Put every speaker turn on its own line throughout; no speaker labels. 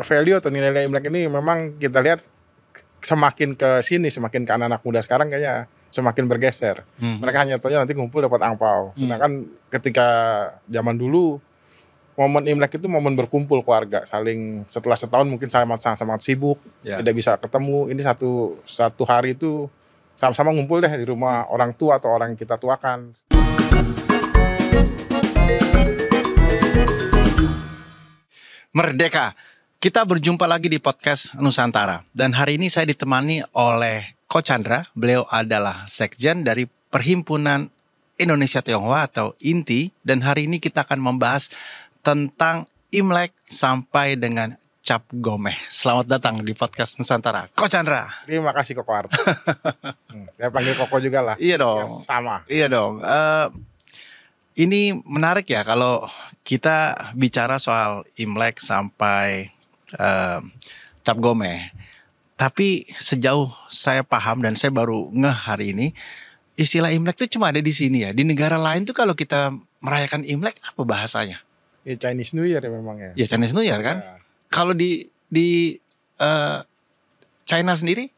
value atau nilai-nilai Imlek ini memang kita lihat semakin ke sini, semakin ke anak-anak muda sekarang kayaknya semakin bergeser. Mereka hanya taunya nanti ngumpul dapat angpao. Sedangkan ketika zaman dulu momen Imlek itu momen berkumpul keluarga, saling setelah setahun mungkin sama-sama sibuk, tidak bisa ketemu. Ini satu hari itu sama-sama ngumpul deh di rumah orang tua atau orang yang kita tuakan.
Merdeka. Kita berjumpa lagi di podcast Nusantara. Dan hari ini saya ditemani oleh Coach Chandra. Beliau adalah sekjen dari Perhimpunan Indonesia Tionghoa atau INTI. Dan hari ini kita akan membahas tentang Imlek sampai dengan Cap Gomeh. Selamat datang di podcast Nusantara, Coach Chandra.
Terima kasih Koko Arta. Saya panggil Koko juga lah.
Iya dong.
Ya, sama.
Iya dong. Ini menarik ya kalau kita bicara soal Imlek sampai Cap Gomeh. Tapi sejauh saya paham dan saya baru ngeh hari ini, istilah Imlek itu cuma ada di sini ya. Di negara lain tuh kalau kita merayakan Imlek apa bahasanya?
Ya Chinese New Year ya memang ya.
Ya Chinese New Year kan.
Ya.
Kalau di China sendiri?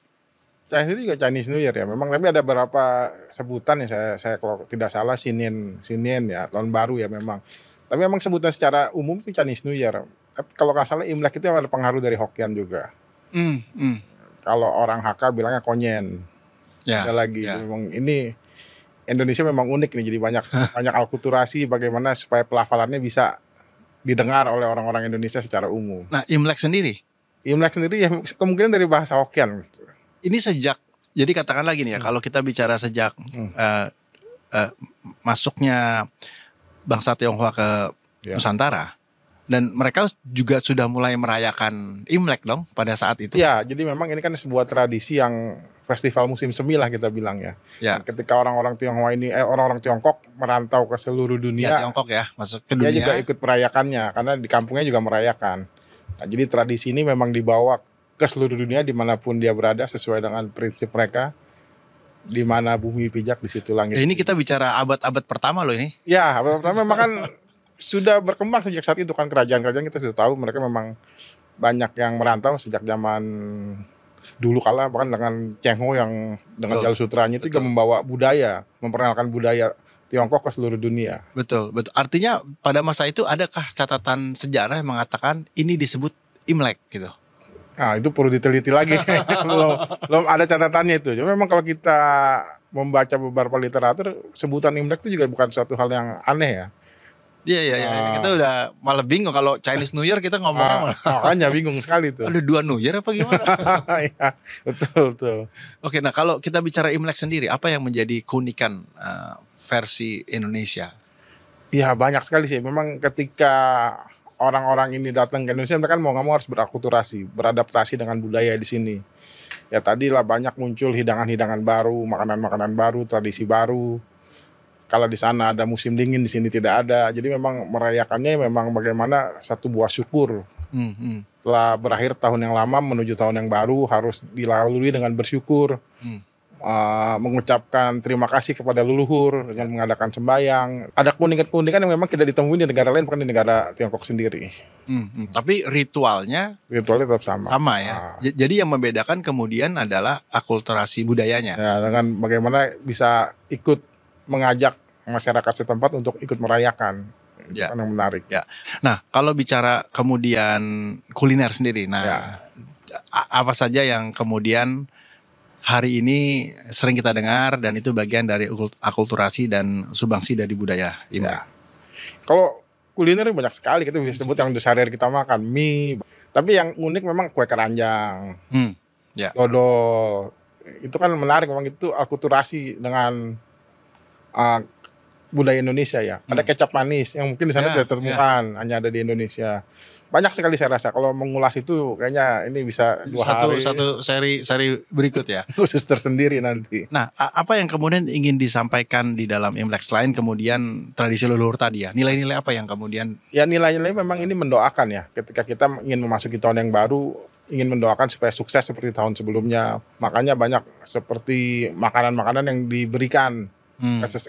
China sendiri juga Chinese New Year ya memang. Tapi ada beberapa sebutan ya saya kalau tidak salah Sinin ya tahun baru ya memang. Tapi memang sebutan secara umum itu Chinese New Year. Tapi kalau nggak salah Imlek itu ada pengaruh dari Hokkien juga. Kalau orang Hakka bilangnya konyen.
Ya,
ada lagi.
ya.
Memang ini Indonesia memang unik nih. Jadi banyak alkulturasi bagaimana supaya pelafalannya bisa didengar oleh orang-orang Indonesia secara umum.
Nah, Imlek sendiri
ya kemungkinan dari bahasa Hokkien.
ini sejak, jadi katakanlah gini ya, kalau kita bicara sejak masuknya bangsa Tionghoa ke Nusantara, dan mereka juga sudah mulai merayakan Imlek dong pada saat itu.
Ya, jadi memang ini kan sebuah tradisi yang festival musim semi lah kita bilang ya.
Ya.
Ketika orang-orang Tionghoa ini, orang-orang Tiongkok merantau ke seluruh dunia,
Ya, Tiongkok ya, masuk ke dunia.
dia juga ikut merayakannya karena di kampungnya juga merayakan. Nah, jadi tradisi ini memang dibawa ke seluruh dunia dimanapun dia berada sesuai dengan prinsip mereka. Di mana bumi pijak di situ langit.
Ini kita bicara abad-abad pertama loh ini.
Ya, abad pertama memang kan sudah berkembang sejak saat itu kan kerajaan-kerajaan kita sudah tahu mereka memang banyak yang merantau sejak zaman dulu kala bahkan dengan Cheng Ho yang dengan Jalur Sutranya itu juga membawa budaya, memperkenalkan budaya Tiongkok ke seluruh dunia.
Betul. Artinya pada masa itu adakah catatan sejarah yang mengatakan ini disebut Imlek gitu?
Nah itu perlu diteliti lagi. belum ada catatannya itu. Cuma memang kalau kita membaca beberapa literatur sebutan Imlek itu juga bukan suatu hal yang aneh ya.
Iya. Kita udah malah bingung kalau Chinese New Year kita ngomongnya
makanya bingung sekali tuh.
Ada dua New Year apa gimana?
Iya, betul.
Oke, nah kalau kita bicara Imlek sendiri, apa yang menjadi keunikan versi Indonesia?
Iya banyak sekali sih. Memang ketika orang-orang ini datang ke Indonesia, mereka kan mau nggak mau harus berakulturasi, beradaptasi dengan budaya di sini. Ya tadilah banyak muncul hidangan-hidangan baru, makanan-makanan baru, tradisi baru. Kalau di sana ada musim dingin, di sini tidak ada. Jadi memang merayakannya memang bagaimana satu buah syukur. Setelah berakhir tahun yang lama menuju tahun yang baru harus dilalui dengan bersyukur. Mengucapkan terima kasih kepada leluhur dengan mengadakan sembahyang. Ada keunikan-keunikan yang memang tidak ditemui di negara lain, bukan di negara Tiongkok sendiri.
Tapi ritualnya
tetap sama.
Sama ya. Jadi yang membedakan kemudian adalah akulturasi budayanya.
Ya, dengan bagaimana bisa ikut mengajak masyarakat setempat untuk ikut merayakan.
Ya.
Itu yang menarik.
Ya. Nah, kalau bicara kemudian kuliner sendiri, apa saja yang kemudian hari ini sering kita dengar dan itu bagian dari akulturasi dan sumbangsi dari budaya Imlek.
Ya. Kalau kuliner banyak sekali, kita bisa sebut yang sehari-hari kita makan, mie. Tapi yang unik memang kue keranjang, dodol. Itu kan menarik, memang itu akulturasi dengan budaya Indonesia ya. Ada kecap manis yang mungkin di sana tidak ditemukan, hanya ada di Indonesia. Banyak sekali saya rasa. Kalau mengulas itu kayaknya ini bisa 2 hari.
Satu seri berikut ya.
Khusus tersendiri nanti.
Nah, apa yang kemudian ingin disampaikan di dalam Imlek selain kemudian tradisi leluhur tadi ya? Nilai-nilai apa yang kemudian?
Ya nilai-nilai memang ini mendoakan ya. Ketika kita ingin memasuki tahun yang baru, ingin mendoakan supaya sukses seperti tahun sebelumnya. Makanya banyak seperti makanan-makanan yang diberikan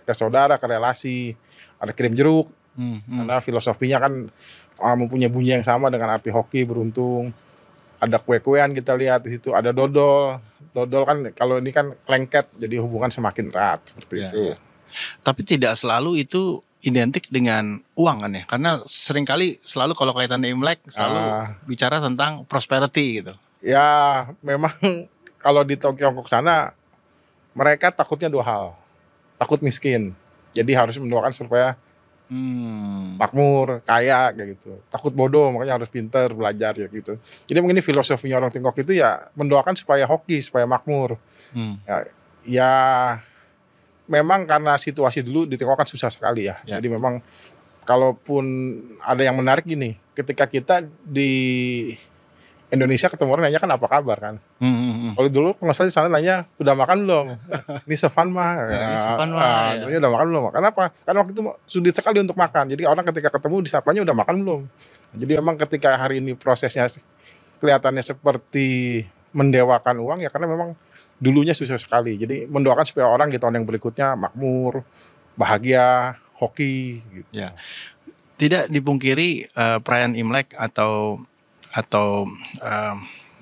ke saudara, ke relasi. Ada kirim jeruk, Karena filosofinya kan mempunyai bunyi yang sama dengan arti hoki, beruntung. Ada kue-kuean kita lihat di situ, ada dodol. Dodol kan kalau ini kan lengket, jadi hubungan semakin erat seperti
Ya,
itu.
ya. Tapi tidak selalu itu identik dengan uang kan ya? Karena seringkali selalu kalau kaitan Imlek selalu
Ah,
bicara tentang prosperity gitu.
ya memang kalau di Tiongkok sana mereka takutnya 2 hal, takut miskin. Jadi harus mendoakan supaya
Hmm.
makmur, kaya kayak gitu. Takut bodoh makanya harus pinter, belajar ya gitu. Jadi mungkin ini filosofinya orang Tiongkok itu ya mendoakan supaya hoki, supaya makmur.
Hmm.
Ya, ya memang karena situasi dulu di Tiongkok kan susah sekali ya.
Ya.
Jadi memang kalaupun ada yang menarik gini, ketika kita di Indonesia ketemu orang nanya kan apa kabar kan. Kalau dulu kalau nggak salah di sana nanya, "Udah makan belum?" "Ini Sevan mah."
Nah, ini subhanallah ya.
Nanya, "Udah makan belum?" Kenapa? Karena waktu itu sulit sekali untuk makan. Jadi orang ketika ketemu disapanya, "Udah makan belum?" Jadi memang ketika hari ini prosesnya kelihatannya seperti mendewakan uang ya karena memang dulunya susah sekali. Jadi mendoakan supaya orang di tahun yang berikutnya makmur, bahagia, hoki gitu.
Ya. Tidak dipungkiri perayaan Imlek atau eh,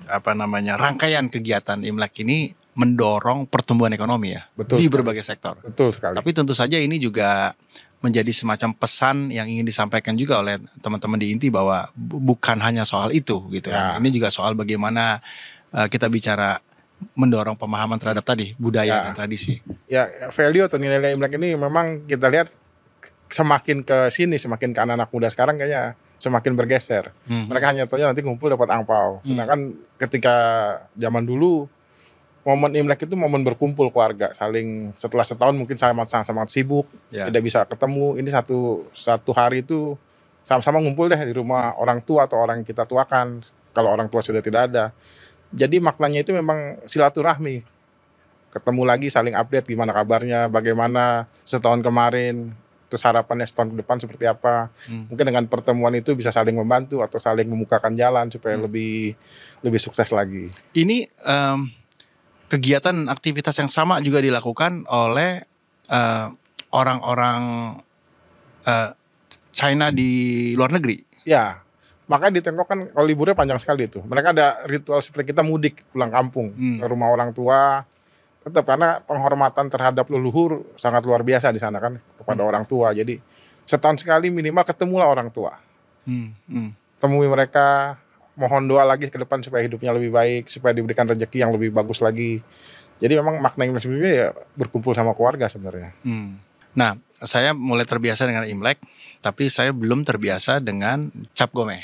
apa namanya rangkaian kegiatan Imlek ini mendorong pertumbuhan ekonomi ya
Betul
di
sekali.
berbagai sektor.
Betul sekali.
Tapi tentu saja ini juga menjadi semacam pesan yang ingin disampaikan juga oleh teman-teman di Inti bahwa bukan hanya soal itu gitu kan.
Ya.
Ini juga soal bagaimana kita bicara mendorong pemahaman terhadap tadi budaya
Ya.
dan tradisi.
Ya, value atau nilai-nilai Imlek ini memang kita lihat semakin ke sini, semakin ke anak-anak muda sekarang kayaknya semakin bergeser. Mereka hanya taunya nanti ngumpul dapat angpau. Sedangkan ketika zaman dulu momen Imlek itu momen berkumpul keluarga, saling setelah setahun mungkin sama-sama sibuk,
Ya.
tidak bisa ketemu. Ini satu hari itu sama-sama ngumpul deh di rumah orang tua atau orang yang kita tuakan. Kalau orang tua sudah tidak ada. Jadi maknanya itu memang silaturahmi. Ketemu lagi saling update gimana kabarnya, bagaimana setahun kemarin, terus harapannya setahun ke depan seperti apa. Mungkin dengan pertemuan itu bisa saling membantu atau saling membukakan jalan supaya lebih sukses lagi.
Ini kegiatan aktivitas yang sama juga dilakukan oleh orang-orang China di luar negeri.
Ya, makanya di Tiongkok kan kalau liburnya panjang sekali itu. Mereka ada ritual seperti kita mudik pulang kampung ke rumah orang tua. Tetap karena penghormatan terhadap leluhur sangat luar biasa di sana kan kepada orang tua. Jadi setahun sekali minimal ketemulah orang tua. Temui mereka, mohon doa lagi ke depan supaya hidupnya lebih baik, supaya diberikan rezeki yang lebih bagus lagi. Jadi memang makna Imlek sebenarnya ya berkumpul sama keluarga sebenarnya.
Nah, saya mulai terbiasa dengan Imlek, tapi saya belum terbiasa dengan Cap Gomeh.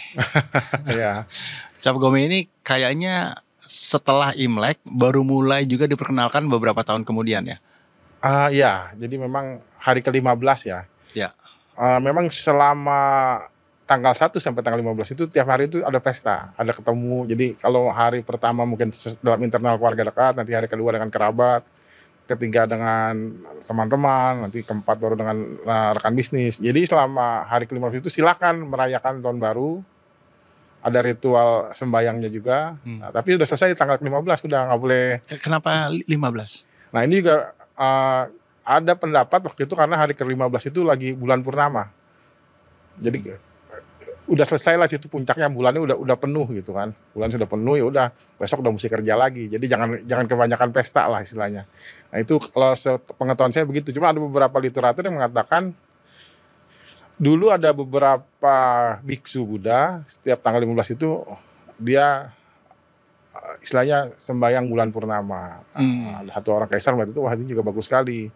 Ya.
Cap Gomeh ini kayaknya setelah Imlek baru mulai juga diperkenalkan beberapa tahun kemudian ya.
Ya, jadi memang hari ke-15 ya.
Ya.
Memang selama tanggal 1 sampai tanggal 15 itu tiap hari itu ada pesta, ada ketemu. Jadi kalau hari pertama mungkin dalam internal keluarga dekat, nanti hari kedua dengan kerabat, ketiga dengan teman-teman, nanti keempat baru dengan rekan bisnis. Jadi selama hari ke-15 itu silakan merayakan tahun baru. Ada ritual sembayangnya juga. Nah, tapi udah selesai tanggal 15 udah nggak boleh.
Kenapa 15?
Nah, ini juga ada pendapat waktu itu karena hari ke-15 itu lagi bulan purnama. Jadi udah selesai lah situ puncaknya, bulannya udah penuh gitu kan. Bulan sudah penuh ya udah besok udah mesti kerja lagi. Jadi jangan kebanyakan pesta lah istilahnya. Nah, itu kalau pengetahuan saya begitu. Cuma ada beberapa literatur yang mengatakan dulu ada beberapa biksu Buddha setiap tanggal 15 itu dia istilahnya sembahyang bulan purnama. Ada satu orang kaisar waktu itu, wah ini juga bagus sekali.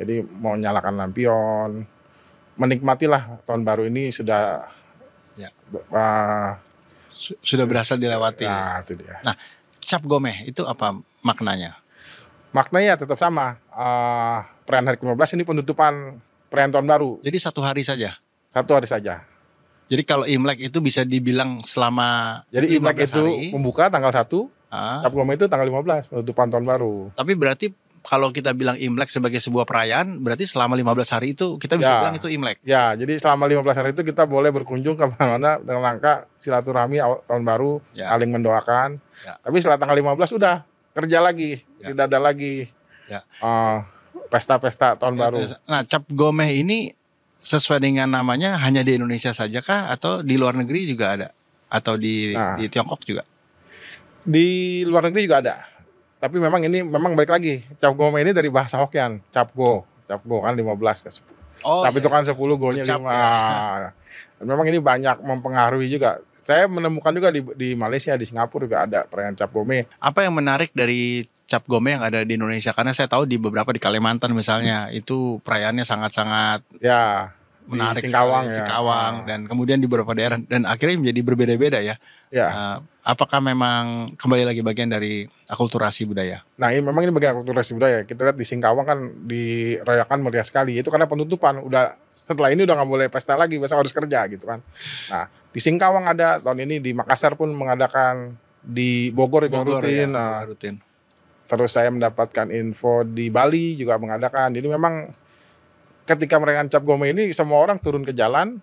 Jadi mau nyalakan lampion, menikmatilah tahun baru ini sudah
sudah berhasil dilewati.
Nah, itu dia.
Nah, Cap Gomeh itu apa maknanya?
Maknanya tetap sama. Perayaan hari ke-15 ini penutupan perayaan tahun baru.
Jadi satu hari saja?
Satu hari saja.
Jadi kalau Imlek itu bisa dibilang selama
Jadi Imlek itu
hari,
membuka tanggal 1, Cap Gomeh itu tanggal 15, penutupan tahun baru.
Tapi berarti kalau kita bilang Imlek sebagai sebuah perayaan, berarti selama 15 hari itu kita bisa bilang itu Imlek?
Ya, jadi selama 15 hari itu kita boleh berkunjung ke mana-mana dengan rangka silaturahmi tahun baru, saling mendoakan. Tapi setelah tanggal 15 udah kerja lagi, tidak ada lagi pesta-pesta tahun baru.
Nah, Cap Gomeh ini sesuai dengan namanya hanya di Indonesia saja kah atau di luar negeri juga ada? Atau di
Nah,
Tiongkok juga?
di luar negeri juga ada. Tapi memang ini memang balik lagi, Cap Gome ini dari bahasa Hokkien, Cap Go kan 15 kan.
Oh
Tapi
iya,
itu kan 10 go-nya
kecap
5.
ya.
Memang ini banyak mempengaruhi juga. Saya menemukan juga di Malaysia, di Singapura juga ada perayaan Cap Gome.
Apa yang menarik dari Cap Gome yang ada di Indonesia? Karena saya tahu di beberapa di Kalimantan misalnya itu perayaannya sangat-sangat
Ya, di
menarik sekali,
Singkawang ya.
Singkawang dan kemudian di beberapa daerah dan akhirnya menjadi berbeda-beda ya.
Ya.
Apakah memang kembali lagi bagian dari akulturasi budaya?
Nah, ini memang ini bagian akulturasi budaya. Kita lihat di Singkawang kan dirayakan meriah sekali. Itu karena penutupan. Udah setelah ini udah nggak boleh pesta lagi, besok harus kerja gitu kan. Nah, di Singkawang ada, tahun ini di Makassar pun mengadakan, di Bogor juga
Bogor ya,
rutin. Nah,
rutin.
terus saya mendapatkan info di Bali juga mengadakan. Jadi memang ketika merayakan Cap Gome ini semua orang turun ke jalan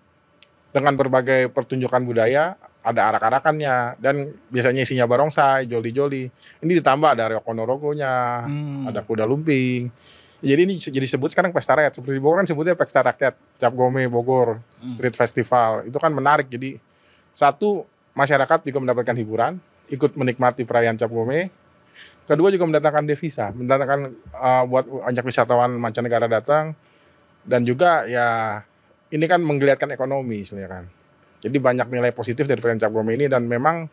dengan berbagai pertunjukan budaya, ada arak-arakannya dan biasanya isinya barongsai, joli-joli. Ini ditambah ada reok ponorogonya, ada kuda lumping. Jadi ini jadi disebut sekarang pesta rakyat. Seperti di Bogor kan sebutnya pesta rakyat, Cap Gome Bogor Street Festival. Itu kan menarik. Jadi satu, masyarakat juga mendapatkan hiburan, ikut menikmati perayaan Cap Gome. Kedua juga mendatangkan devisa, mendatangkan buat ajak wisatawan mancanegara datang, dan juga ya ini kan menggeliatkan ekonomi sebenarnya kan. Jadi banyak nilai positif dari perayaan Cap Gome ini dan memang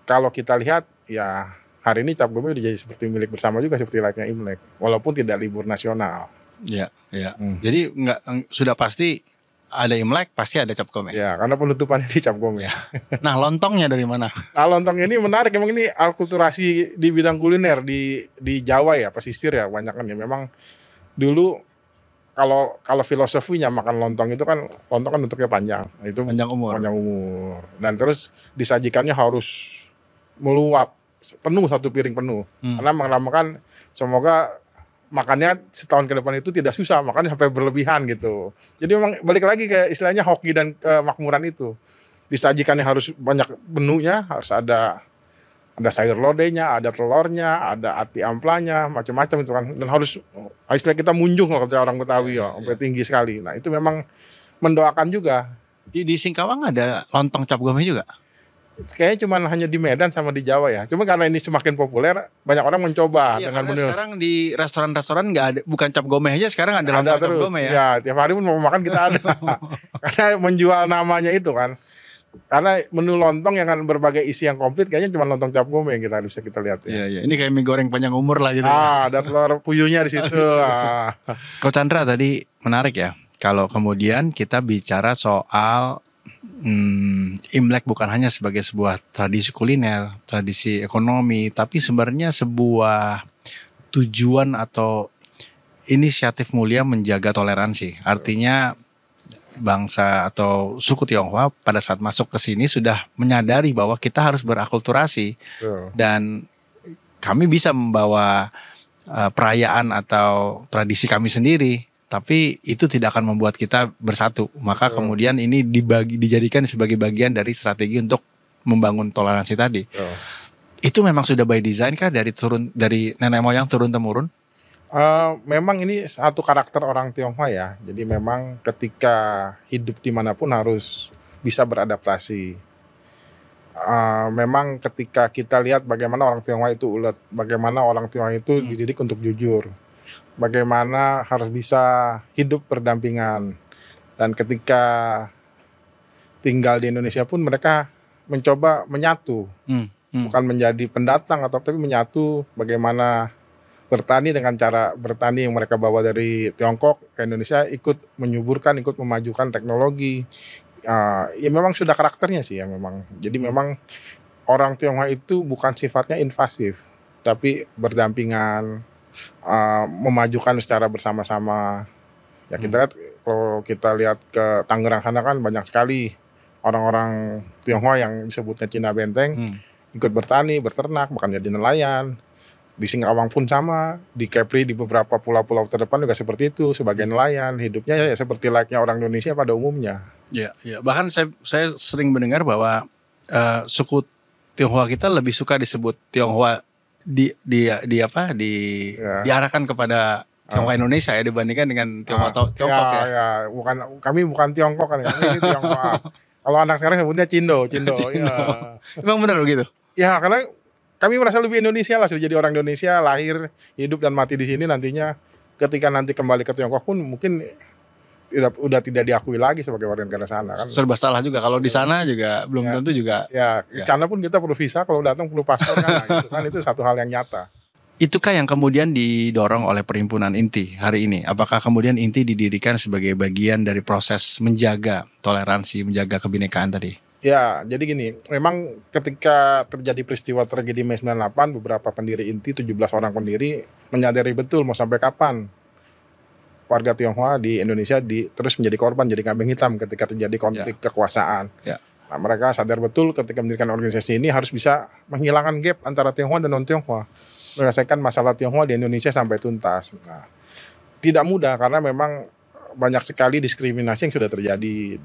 kalau kita lihat ya hari ini Cap Gome udah jadi seperti milik bersama juga seperti layaknya Imlek, walaupun tidak libur nasional.
Iya, iya. Jadi sudah pasti ada Imlek, pasti ada Cap Gome.
Ya, karena penutupannya di Cap Gome.
Ya. Nah, lontongnya dari mana?
Nah, lontong ini menarik, emang ini akulturasi di bidang kuliner di Jawa ya, pesisir ya, banyak kan ya. Memang dulu kalau filosofinya makan lontong itu kan, lontong kan bentuknya panjang. Nah, itu
Panjang umur.
Panjang umur. Dan terus disajikannya harus meluap, penuh, satu piring penuh. Karena menamakan semoga makannya setahun ke depan itu tidak susah, makannya sampai berlebihan gitu. Jadi memang balik lagi ke istilahnya hoki dan kemakmuran itu. Disajikannya harus banyak menunya, harus ada sayur lodehnya, ada telurnya, ada ati amplanya, macam-macam itu kan. Dan harus istilah kita munjung kalau kata orang Betawi ya, sampai tinggi sekali. Nah, itu memang mendoakan juga.
Di Singkawang ada lontong Cap Gome juga?
Kayaknya cuma hanya di Medan sama di Jawa ya. Cuma karena ini semakin populer, banyak orang mencoba
Iya,
dengan
karena
menu.
sekarang di restoran-restoran nggak ada, bukan Cap Gome aja, sekarang ada lontong Cap Gome ya.
Ya, tiap hari pun mau makan kita ada. Karena menjual namanya itu kan. Karena menu lontong yang kan berbagai isi yang komplit kayaknya cuma lontong Cap Gome yang kita bisa kita lihat ya.
Iya, iya. Ini kayak mie goreng panjang umur lah gitu.
Ada telur puyuhnya di situ.
Coach Chandra tadi menarik ya. Kalau kemudian kita bicara soal Imlek bukan hanya sebagai sebuah tradisi kuliner, tradisi ekonomi, tapi sebenarnya sebuah tujuan atau inisiatif mulia menjaga toleransi. Artinya bangsa atau suku Tionghoa pada saat masuk ke sini sudah menyadari bahwa kita harus berakulturasi dan kami bisa membawa perayaan atau tradisi kami sendiri, tapi itu tidak akan membuat kita bersatu. Maka kemudian ini dijadikan sebagai bagian dari strategi untuk membangun toleransi tadi. Itu memang sudah by design kah dari nenek moyang turun temurun?
Memang ini satu karakter orang Tionghoa ya. Jadi memang ketika hidup dimanapun harus bisa beradaptasi. Memang ketika kita lihat bagaimana orang Tionghoa itu ulet, bagaimana orang Tionghoa itu dididik untuk jujur, bagaimana harus bisa hidup berdampingan. Dan ketika tinggal di Indonesia pun mereka mencoba menyatu, bukan menjadi pendatang tapi menyatu, bagaimana bertani dengan cara bertani yang mereka bawa dari Tiongkok ke Indonesia, ikut menyuburkan, ikut memajukan teknologi. Ya memang sudah karakternya sih ya memang. Jadi memang orang Tionghoa itu bukan sifatnya invasif, tapi berdampingan, memajukan secara bersama-sama. Ya kita lihat, kalau kita lihat ke Tangerang sana kan banyak sekali orang-orang Tionghoa yang disebutnya Cina Benteng, ikut bertani, berternak, bahkan jadi nelayan. Di Singkawang pun sama, di Kepri, di beberapa pulau-pulau terdepan juga seperti itu, sebagai nelayan, hidupnya ya seperti layaknya orang Indonesia pada umumnya.
Ya, ya. Bahkan saya sering mendengar bahwa suku Tionghoa kita lebih suka disebut Tionghoa diarahkan kepada Tionghoa Indonesia ya dibandingkan dengan Tionghoa Tiongkok
ya,
ya.
ya, kami bukan Tiongkok kan, kami ini Tionghoa. Kalau anak sekarang sebutnya Cindo, Cindo, ya.
Cino. Emang benar begitu?
Ya, karena kami merasa lebih Indonesia lah, sudah jadi orang Indonesia, lahir, hidup dan mati di sini nantinya. Ketika nanti kembali ke Tiongkok pun mungkin udah tidak diakui lagi sebagai warga negara sana kan.
Serba salah juga kalau di sana juga belum
Ya.
tentu juga.
Ya, ke sana pun kita perlu visa, kalau datang perlu paspor kan, nah, itu satu hal yang nyata.
Itukah yang kemudian didorong oleh Perhimpunan Inti hari ini? Apakah kemudian Inti didirikan sebagai bagian dari proses menjaga toleransi, menjaga kebinekaan tadi?
Ya, jadi gini, memang ketika terjadi peristiwa tragedi Mei 98, beberapa pendiri Inti, 17 orang pendiri menyadari betul mau sampai kapan warga Tionghoa di Indonesia terus menjadi korban, jadi kambing hitam ketika terjadi konflik kekuasaan.
Ya.
Nah, mereka sadar betul ketika mendirikan organisasi ini harus bisa menghilangkan gap antara Tionghoa dan non-Tionghoa, menyelesaikan masalah Tionghoa di Indonesia sampai tuntas. Nah, tidak mudah karena memang banyak sekali diskriminasi yang sudah terjadi,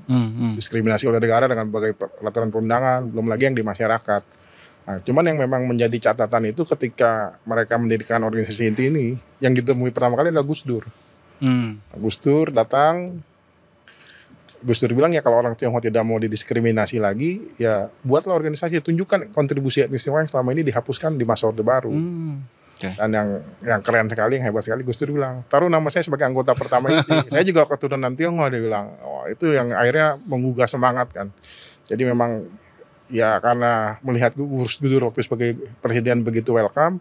diskriminasi oleh negara dengan berbagai peraturan perundangan, belum lagi yang di masyarakat. Nah, cuman yang memang menjadi catatan itu ketika mereka mendirikan organisasi Inti ini, yang ditemui pertama kali adalah Gus Dur. Gus Dur datang, Gus Dur bilang ya kalau orang Tionghoa tidak mau didiskriminasi lagi, ya buatlah organisasi, tunjukkan kontribusi etnis Tionghoa yang selama ini dihapuskan di masa Orde Baru. Dan yang keren sekali, yang hebat sekali, Gus Dur bilang, taruh nama saya sebagai anggota pertama Inti. Saya juga keturunan Tionghoa, dia bilang. Oh, itu yang akhirnya menggugah semangat kan. Jadi memang ya karena melihat Gus Dur waktu sebagai presiden begitu welcome,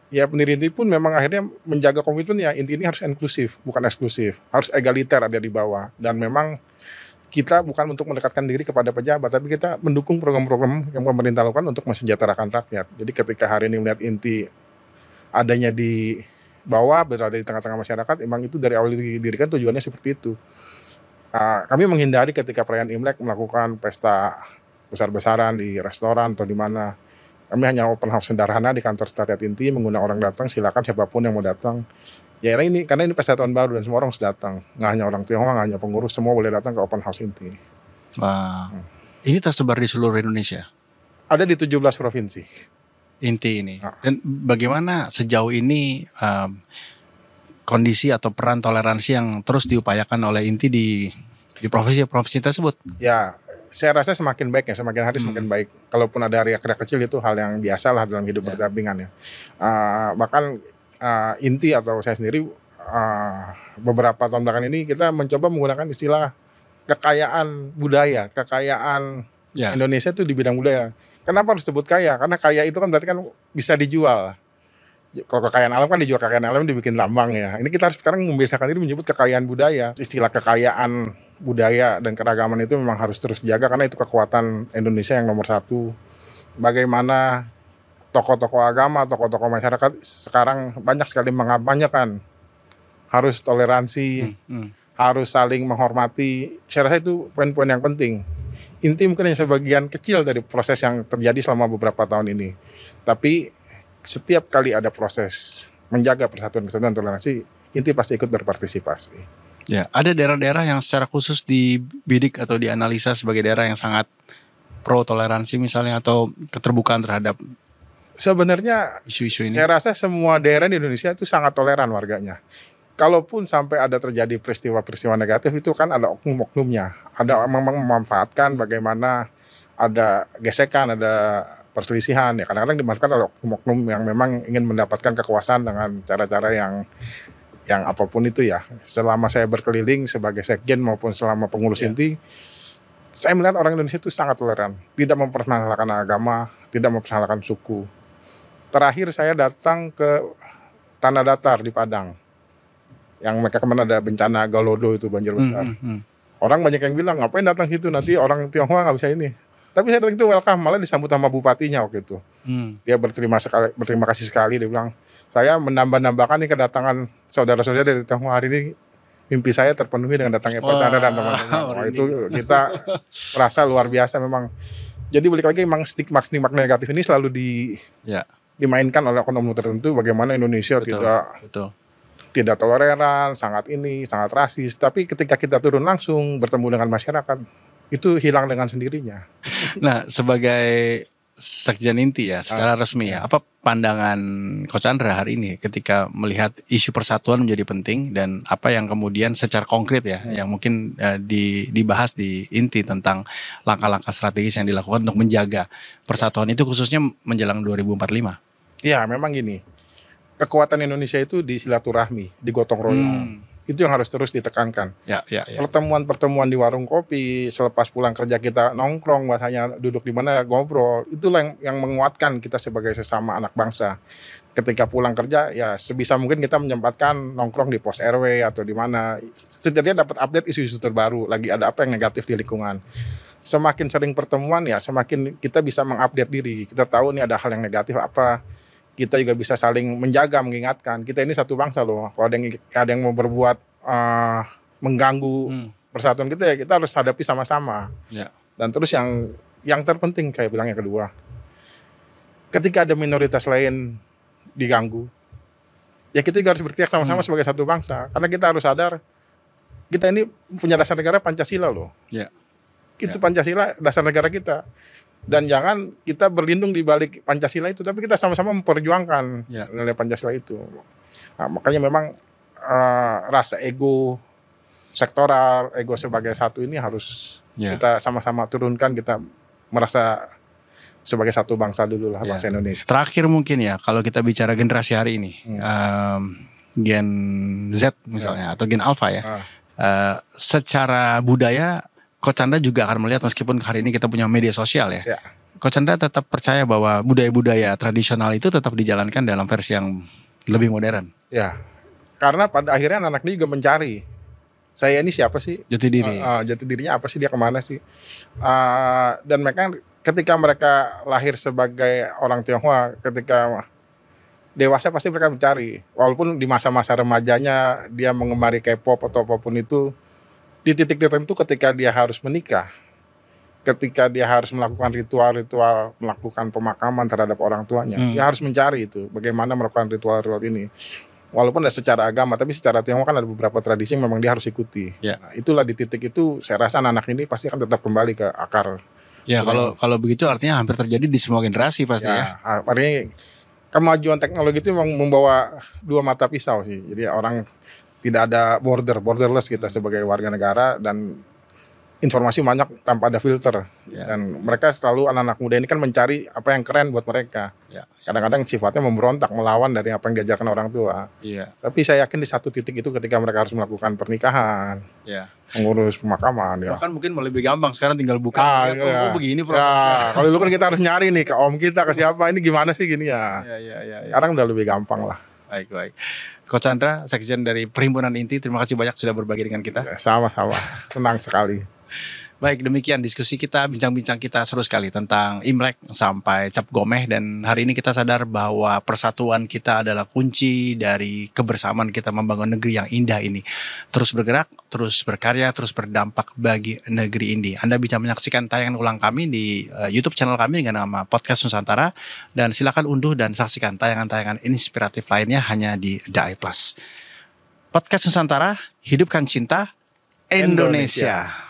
ya pendiri Inti pun memang akhirnya menjaga komitmen ya Inti ini harus inklusif, bukan eksklusif, harus egaliter ada di bawah. Dan memang kita bukan untuk mendekatkan diri kepada pejabat, tapi kita mendukung program-program yang pemerintah lakukan untuk mensejahterakan rakyat. Jadi ketika hari ini melihat Inti adanya di bawah, berada di tengah-tengah masyarakat, memang itu dari awal didirikan tujuannya seperti itu. Kami menghindari ketika perayaan Imlek melakukan pesta besar-besaran di restoran atau di mana. Kami hanya open house sederhana di kantor sekretariat Inti, mengundang orang datang, silakan siapapun yang mau datang. Ya karena ini pesta tahun baru dan semua orang harus datang. Nggak hanya orang Tionghoa, nggak hanya pengurus, semua boleh datang ke open house Inti.
Wah, ini tersebar di seluruh Indonesia?
Ada di 17 provinsi.
Inti ini. Dan bagaimana sejauh ini kondisi atau peran toleransi yang terus diupayakan oleh Inti di provinsi-provinsi tersebut? Ya,
saya rasa semakin baik ya, semakin hari semakin baik. Kalaupun ada riak-riak kecil itu hal yang biasa lah dalam hidup berdampingan ya. Bahkan Inti atau saya sendiri beberapa tahun belakangan ini kita mencoba menggunakan istilah kekayaan budaya, kekayaan Indonesia itu di bidang budaya. Kenapa harus disebut kaya? Karena kaya itu kan berarti kan bisa dijual. Kalau kekayaan alam kan dijual, kekayaan alam dibikin lambang ya. Ini kita harus sekarang membiasakan diri menyebut kekayaan budaya. Istilah kekayaan budaya dan keragaman itu memang harus terus dijaga karena itu kekuatan Indonesia yang nomor satu. Bagaimana tokoh-tokoh agama, tokoh-tokoh masyarakat sekarang banyak sekali mengampanyekan harus toleransi, harus saling menghormati. Saya rasa itu poin-poin yang penting. Inti mungkin hanya sebagian kecil dari proses yang terjadi selama beberapa tahun ini. Tapi setiap kali ada proses menjaga persatuan kesatuan toleransi, Inti pasti ikut berpartisipasi.
Ya, ada daerah-daerah yang secara khusus dibidik atau dianalisa sebagai daerah yang sangat pro toleransi misalnya atau keterbukaan terhadap
sebenarnya isu-isu ini. Saya rasa semua daerah di Indonesia itu sangat toleran warganya. Kalaupun sampai ada terjadi peristiwa-peristiwa negatif itu kan ada oknum-oknumnya. Ada memang memanfaatkan bagaimana ada gesekan, ada perselisihan. Ya kadang-kadang dimanfaatkan oleh oknum-oknum yang memang ingin mendapatkan kekuasaan dengan cara-cara yang apapun itu ya. Selama saya berkeliling sebagai sekjen maupun selama pengurus Inti, saya melihat orang Indonesia itu sangat toleran. Tidak mempermasalahkan agama, tidak mempermasalahkan suku. Terakhir saya datang ke Tanah Datar di Padang. Yang mereka kemarin ada bencana Galodo itu banjir besar. Orang banyak yang bilang ngapain datang situ, nanti orang Tionghoa nggak bisa ini. Tapi saya datang itu welcome, malah disambut sama bupatinya waktu itu. Dia berterima kasih sekali, dia bilang saya menambah-nambahkan nih kedatangan saudara-saudara dari Tionghoa hari ini, mimpi saya terpenuhi dengan datangnya Pak Anda dan teman-teman. Itu kita merasa luar biasa memang. Jadi balik lagi memang stigma negatif ini selalu dimainkan oleh oknum tertentu. Bagaimana Indonesia tidak toleran, sangat rasis. Tapi ketika kita turun langsung bertemu dengan masyarakat, itu hilang dengan sendirinya.
Nah, sebagai Sekjen Inti ya, secara resmi ya. Apa pandangan Coach Chandra hari ini ketika melihat isu persatuan menjadi penting dan apa yang kemudian secara konkret ya, yang mungkin dibahas di Inti tentang langkah-langkah strategis yang dilakukan untuk menjaga persatuan itu khususnya menjelang 2045.
Iya, memang gini. Kekuatan Indonesia itu di silaturahmi, di gotong royong. Itu yang harus terus ditekankan.
Ya.
Pertemuan-pertemuan di warung kopi, selepas pulang kerja kita nongkrong, bahasanya duduk di mana ngobrol, itulah yang menguatkan kita sebagai sesama anak bangsa. Ketika pulang kerja, ya sebisa mungkin kita menyempatkan nongkrong di pos RW atau di mana, setidaknya dapat update isu-isu terbaru, lagi ada apa yang negatif di lingkungan. Semakin sering pertemuan ya, semakin kita bisa mengupdate diri. Kita tahu nih ada hal yang negatif apa. Kita juga bisa saling menjaga, mengingatkan. Kita ini satu bangsa loh. Kalau ada yang mau berbuat mengganggu persatuan kita, ya kita harus hadapi sama-sama.
Ya.
Dan terus yang terpenting kayak bilang yang kedua, ketika ada minoritas lain diganggu, ya kita juga harus bertindak sama-sama sebagai satu bangsa. Karena kita harus sadar, kita ini punya dasar negara Pancasila loh.
Ya.
Itu Pancasila dasar negara kita. Dan jangan kita berlindung di balik Pancasila itu, tapi kita sama-sama memperjuangkan nilai Pancasila itu. Nah, makanya memang rasa ego sektoral, ego sebagai satu ini harus kita sama-sama turunkan, kita merasa sebagai satu bangsa dulu lah, bangsa Indonesia.
Terakhir mungkin ya, kalau kita bicara generasi hari ini, Gen Z misalnya, atau Gen Alpha ya, secara budaya, Coach Chandra juga akan melihat meskipun hari ini kita punya media sosial ya. Coach Chandra tetap percaya bahwa budaya-budaya tradisional itu tetap dijalankan dalam versi yang lebih modern.
Ya, karena pada akhirnya anak ini juga mencari, saya ini siapa sih?
Jati diri.
Jati dirinya apa sih, dia kemana sih? Dan mereka ketika mereka lahir sebagai orang Tionghoa, ketika dewasa pasti mereka mencari. Walaupun di masa-masa remajanya dia mengemari K-pop atau apapun itu, di titik tertentu ketika dia harus menikah, ketika dia harus melakukan ritual-ritual, melakukan pemakaman terhadap orang tuanya, dia harus mencari itu, bagaimana melakukan ritual-ritual ini. Walaupun secara agama, tapi secara Tionghoa kan ada beberapa tradisi yang memang dia harus ikuti. Nah, itulah di titik itu saya rasa anak ini pasti akan tetap kembali ke akar.
Ya, kalau begitu artinya hampir terjadi di semua generasi pasti ya.
Artinya kemajuan teknologi itu memang membawa dua mata pisau sih. Jadi orang tidak ada borderless kita sebagai warga negara, dan informasi banyak tanpa ada filter. Dan mereka selalu, anak-anak muda ini kan mencari apa yang keren buat mereka. Kadang-kadang sifatnya memberontak, melawan dari apa yang diajarkan orang tua. Tapi saya yakin di satu titik itu ketika mereka harus melakukan pernikahan, mengurus pemakaman.
Bahkan mungkin lebih gampang sekarang tinggal buka. Begini prosesnya.
Kalau dulu kan kita harus nyari nih ke om kita, ke siapa, ini gimana sih gini ya. Sekarang udah lebih gampang lah.
Baik. Coach Chandra, Sekjen dari Perhimpunan Inti, terima kasih banyak sudah berbagi dengan kita.
Sama-sama, senang sekali.
Baik, demikian diskusi kita, bincang-bincang kita seru sekali tentang Imlek sampai Cap Gomeh. Dan hari ini kita sadar bahwa persatuan kita adalah kunci dari kebersamaan kita membangun negeri yang indah ini. Terus bergerak, terus berkarya, terus berdampak bagi negeri ini. Anda bisa menyaksikan tayangan ulang kami di YouTube channel kami dengan nama Podcast Nusantara. Dan silakan unduh dan saksikan tayangan-tayangan inspiratif lainnya hanya di DAI Plus. Podcast Nusantara, hidupkan cinta Indonesia.